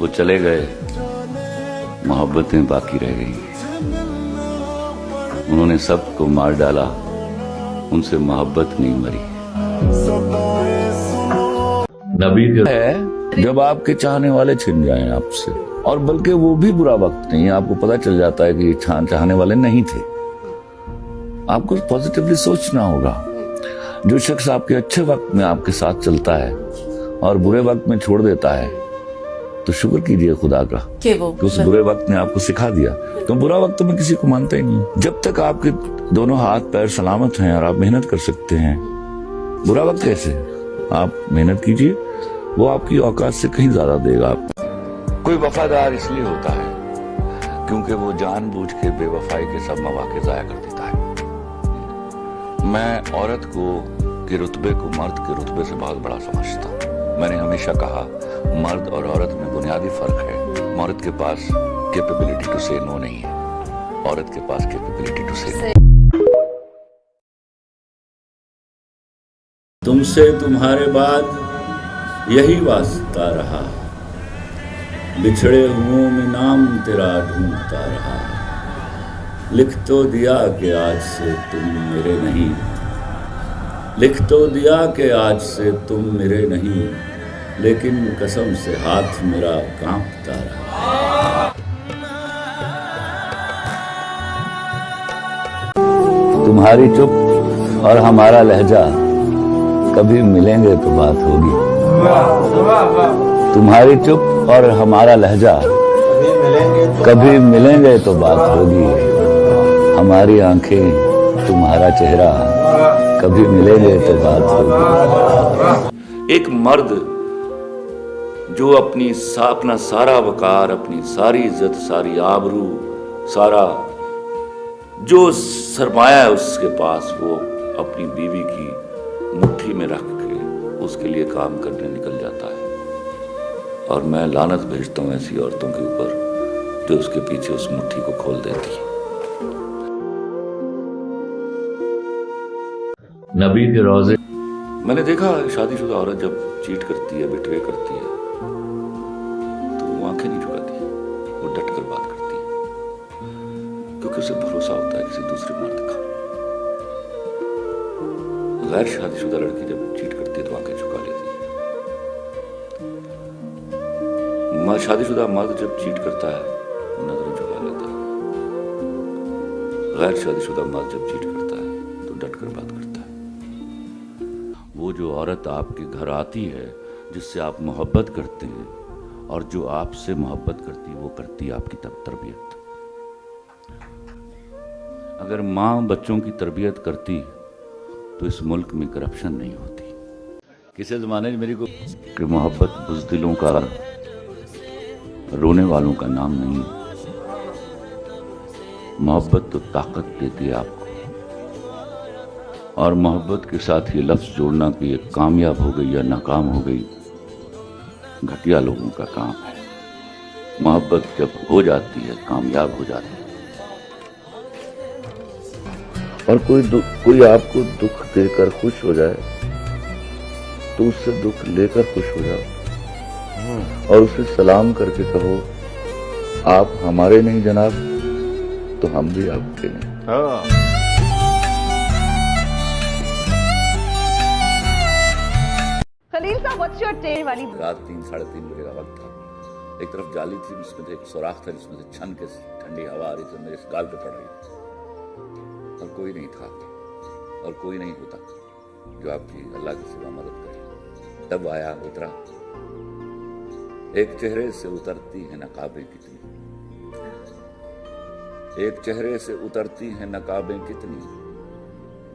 वो चले गए, मोहब्बतें बाकी रह गई। उन्होंने सबको मार डाला, उनसे मोहब्बत नहीं मरी। नबी के है जब आपके चाहने वाले छिन जाएं आपसे, और बल्कि वो भी बुरा वक्त नहीं है, आपको पता चल जाता है कि ये चाहने वाले नहीं थे। आपको पॉजिटिवली सोचना होगा। जो शख्स आपके अच्छे वक्त में आपके साथ चलता है और बुरे वक्त में छोड़ देता है, तो शुक्र कीजिए खुदा का कि उस बुरे वक्त ने आपको सिखा दिया। तो बुरा वक्त में किसी को मानता ही नहीं। जब तक आपके दोनों हाथ पैर सलामत हैं और आप मेहनत कर सकते हैं, बुरा वक्त कैसे? आप मेहनत कीजिए, वो आपकी औकात से कहीं ज्यादा देगा आपको। कोई वफादार इसलिए होता है क्योंकि वो जानबूझ के बेवफाई के सब मौके जाया कर देता है। मैं औरत के रुतबे को मर्द के रुतबे से बहुत बड़ा समझता हूँ। मैंने हमेशा कहा, मर्द और औरत में बुनियादी फर्क है। मर्द के पास कैपेबिलिटी टू से नो नहीं है, औरत के पास कैपेबिलिटी टू से नो। तुमसे तुम्हारे बाद यही वास्ता रहा, बिछड़े हुओं में नाम तेरा ढूंढता रहा। लिख तो दिया कि आज से तुम मेरे नहीं, लिख तो दिया कि आज से तुम मेरे नहीं, लेकिन कसम से हाथ मेरा कांपता रहा। तुम्हारी चुप और हमारा लहजा, कभी मिलेंगे तो बात होगी। तुम्हारी चुप और हमारा लहजा, कभी मिलेंगे तो बात होगी। हमारी आंखें तुम्हारा चेहरा, कभी मिलेंगे तो बात होगी। एक मर्द जो अपना सारा वकार, अपनी सारी इज्जत, सारी आबरू, सारा जो सरमाया है उसके पास, वो अपनी बीवी की मुट्ठी में रख के उसके लिए काम करने निकल जाता है। और मैं लानत भेजता हूँ ऐसी औरतों के ऊपर जो उसके पीछे उस मुट्ठी को खोल देती है। नबी के रोजे, मैंने देखा शादीशुदा औरत जब चीट करती है, बिट्रे करती है, तो वो आंखें नहीं झुकाती, वो डट कर बात करती है, क्योंकि उसे भरोसा होता है किसी दूसरे मर्द का। गैर शादीशुदा लड़की जब चीट करती है तो आंखें झुका लेती है। शादीशुदा मर्द जब चीट करता है वो नजरें झुका लेता है। गैर शादीशुदा मर्द जब चीट करता है तो डट कर बात करता है। वो जो औरत आपके घर आती है, जिससे आप मोहब्बत करते हैं, और जो आपसे मोहब्बत करती है, वो करती है आपकी तरबियत। अगर माँ बच्चों की तरबियत करती तो इस मुल्क में करप्शन नहीं होती। किसी ज़माने में मेरी को कि मोहब्बत बुज़दिलों का, रोने वालों का नाम नहीं। मोहब्बत तो ताकत देती है आपको, और मोहब्बत के साथ ये लफ्ज़ जोड़ना कि ये कामयाब हो गई या नाकाम हो गई, घटिया लोगों का काम है। मोहब्बत जब हो जाती है, कामयाब हो जाती है। और कोई आपको दुख देकर खुश हो जाए तो उससे दुख लेकर खुश हो जाओ, और उसे सलाम करके कहो, आप हमारे नहीं जनाब, तो हम भी आपके नहीं। खलील साहब, व्हाट्स योर टेक वाली? रात 3-3:30 बजे का वक्त था। एक तरफ जाली थी, उसमें एक सुराख था जिसमें से छन के ठंडी हवा आ रही थी, मेरे गाल पे पड़ रही थी, और कोई नहीं था और कोई नहीं होता जो आपकी अल्लाह की सिवा मदद करे। तब आया, उतरा। एक चेहरे से उतरती है नकाबें कितनी, एक चेहरे से उतरती हैं नकाबें कितनी,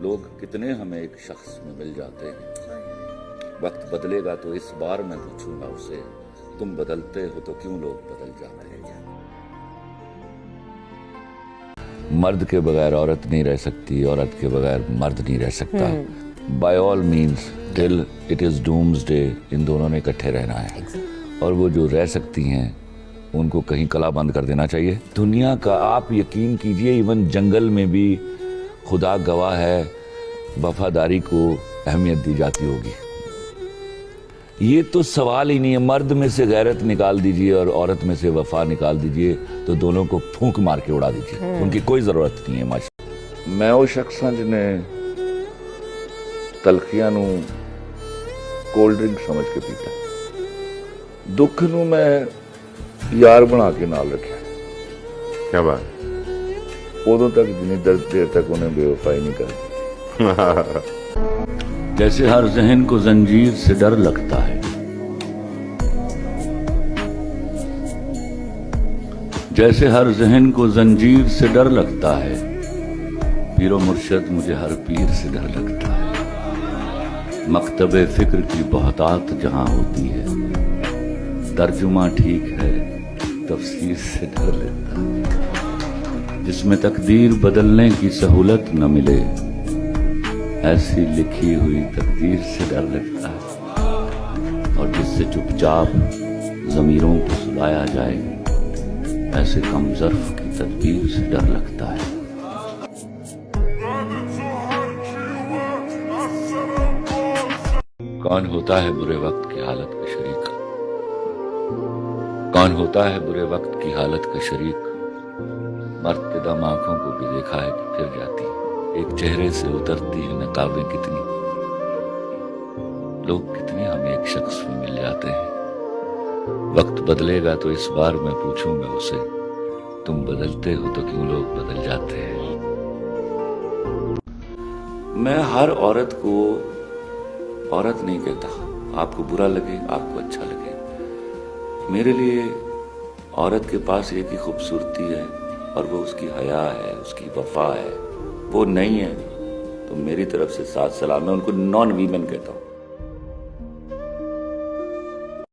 लोग कितने हमें एक शख्स में मिल जाते हैं। वक्त बदलेगा तो इस बार मैं पूछूंगा उसे, तुम बदलते हो तो क्यों लोग बदल जाते हैं। मर्द के बगैर औरत नहीं रह सकती, औरत के बगैर मर्द नहीं रह सकता। By all means till it is doomsday, इन दोनों ने इकट्ठे रहना है। और वो जो रह सकती हैं उनको कहीं कला बंद कर देना चाहिए। दुनिया का आप यकीन कीजिए, इवन जंगल में भी खुदा गवाह है, वफादारी को अहमियत दी जाती होगी। یہ تو سوال ہی نہیں ہے. مرد میں سے غیرت نکال دیجئے اور عورت میں سے وفا نکال دیجئے تو دونوں کو پھونک مار کے اڑا دیجئے. ان کی کوئی ضرورت نہیں ہے. ماشاءاللہ میں وہ شخص ہاں جنہیں تلخیاں نو کولڈ ڈرنک سمجھ کے پیتا. دکھ نو میں یار بنا کے نال رکھا. کیا بات. ادو تک جنی دیر تک انہیں بے وفائی نہیں کرتی. جیسے ہر ذہن کو زنجیر سے ڈر لگتا ہے، جیسے ہر ذہن کو زنجیر سے ڈر لگتا ہے، پیر و مرشد مجھے ہر پیر سے ڈر لگتا ہے. مکتب فکر کی بہتات جہاں ہوتی ہے، ترجمہ ٹھیک ہے تفسیر سے ڈر لگتا ہے. جس میں تقدیر بدلنے کی سہولت نہ ملے، ایسی لکھی ہوئی تقدیر سے ڈر لگتا ہے. اور جس سے چپ چاپ ضمیروں کو سلایا جائے، ایسے کم ظرف کی تدبیر سے ڈر لگتا ہے. کون ہوتا ہے برے وقت کی حالت کا شریک؟ کون ہوتا ہے برے وقت کی حالت کا شریک؟ مرد کے دم آنکھوں کو بھی دیکھا ہے کہ پھر جاتی. ایک چہرے سے اترتی ہیں نقابیں کتنی، لوگ کتنے ہمیں ایک شخص میں مل جاتے ہیں. وقت بدلے گا تو اس بار میں پوچھوں گا اسے، تم بدلتے ہو تو کیوں لوگ بدل جاتے ہیں. میں ہر عورت کو عورت نہیں کہتا. آپ کو برا لگے، آپ کو اچھا لگے. میرے لیے عورت کے پاس ایک ہی خوبصورتی ہے اور وہ اس کی حیا ہے، اس کی وفا ہے. وہ نہیں ہے تو میری طرف سے 7 سلام. میں ان کو نان ویمن کہتا ہوں.